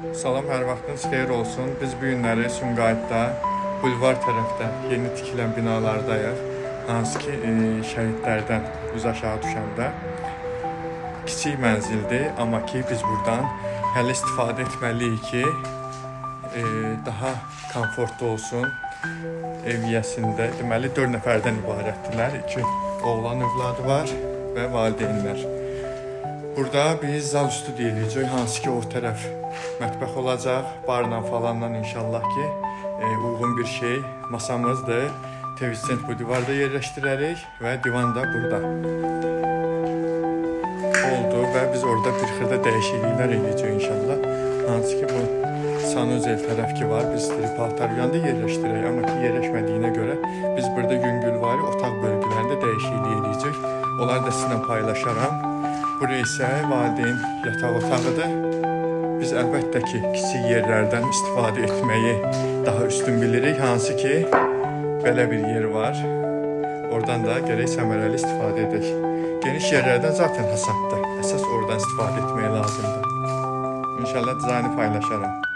Salam, hər vaxtınız xeyir olsun. Biz bu günləri Sumqayıtda, bulvar tərəfdə yeni tikilən binalardayıq. Hansı ki, şəhidlərdən üz aşağı düşəndə kiçik mənzildir, amma ki biz buradan hələ istifadə etməliyik ki, daha komfortlu olsun. Ev yiyəsində deməli 4 nəfərdən ibarətdirlər. 2 oğlan övladı var və valideynlər. Burada biz zal üstü deyiləcək, hansı ki o tərəf mətbəx olacaq, barla falanla inşallah ki uyğun bir şey. Masamızdır, televizyon bu divarda yerləşdirərik və divan da burada oldu və biz orada bir xırda dəyişikliklər edəcəyik inşallah. Hansı ki bu sanuzel tərəf ki var, biz paltar yanda yerləşdirək, amma ki yerləşmədiyinə görə biz burada yüngülvari otaq bölgələrində dəyişiklik edəcək. Onları da sizinlə paylaşaram. Buraya isə valideyn yataq otağıdır. Biz əlbəttə ki, kiçik yerlərdən istifadə etməyi daha üstün bilirik. Hansı ki, belə bir yer var. Oradan da gərək səmərəli istifadə edək. Geniş yerlərdən zaten hasaddır. Əsas oradan istifadə etmək lazımdır. İnşallah dizaynı paylaşaram.